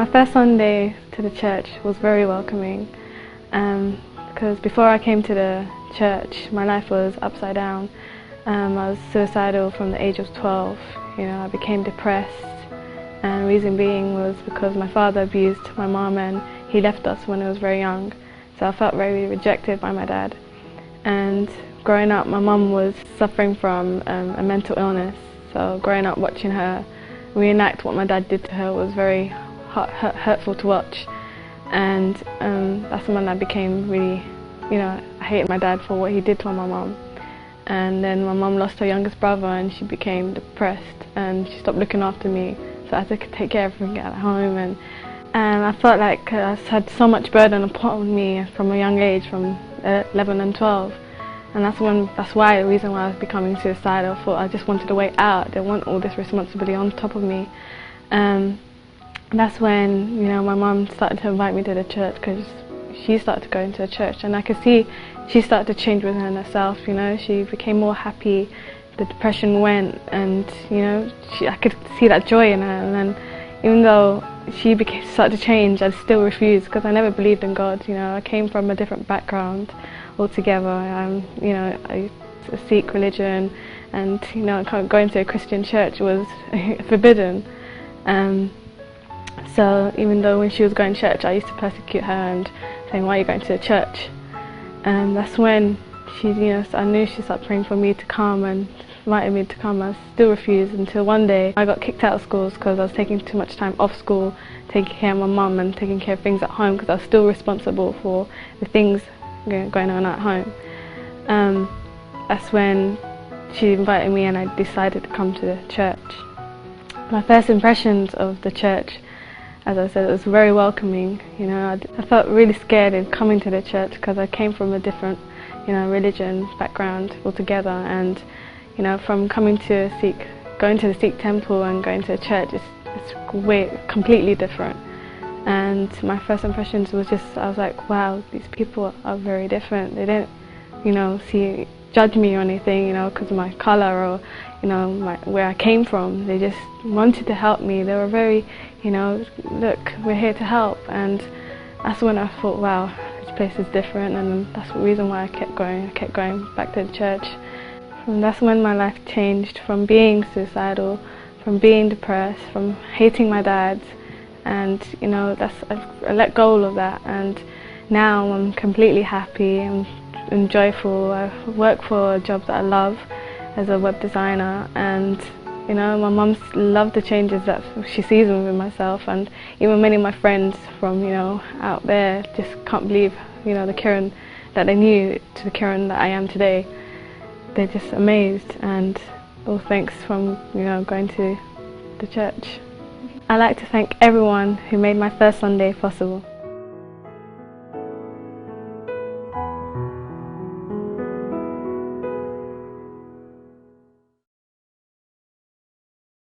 My first Sunday to the church was very welcoming, because before I came to the church my life was upside down. I was suicidal from the age of 12. I became depressed, and reason being was because my father abused my mom and he left us when I was very young. So I felt very rejected by my dad. And growing up, my mum was suffering from a mental illness. So growing up watching her reenact what my dad did to her was very hurtful to watch. And that's when I became really, I hated my dad for what he did to my mum. And then my mum lost her youngest brother and she became depressed and she stopped looking after me. So I had to take care of everything at home, and I felt like I had so much burden upon me from a young age, from 11 and 12. And that's the reason why I was becoming suicidal. I thought I just wanted a way out. I didn't want all this responsibility on top of me. That's when my mum started to invite me to the church, because she started to go into the church, and I could see she started to change within herself. She became more happy. The depression went, and I could see that joy in her. And then, even though she started to change, I still refused, because I never believed in God. I came from a different background altogether. I Sikh religion, and going to a Christian church was forbidden. So even though when she was going to church, I used to persecute her and saying, "Why are you going to church?" And that's when I knew she started praying for me to come and invited me to come. I still refused, until one day I got kicked out of school because I was taking too much time off school, taking care of my mum and taking care of things at home, because I was still responsible for the things going on at home. That's when she invited me and I decided to come to the church. My first impressions of the church, as I said, it was very welcoming. I felt really scared in coming to the church because I came from a different religion background altogether, and from going to the Sikh temple and going to a church, it's completely different. And my first impressions was I was like, wow, these people are very different. They didn't judge me or anything because of my colour or where I came from. They just wanted to help me. They were very look, we're here to help. And that's when I thought, wow, this place is different. And that's the reason why I kept going back to the church. And that's when my life changed, from being suicidal, from being depressed, from hating my dad, and I let go of that, and now I'm completely happy and joyful. I work for a job that I love as a web designer, and my mum's loved the changes that she sees within myself, and even many of my friends from out there just can't believe the Kiran that they knew to the Kiran that I am today. They're just amazed, and all thanks from going to the church. I'd like to thank everyone who made my first Sunday possible.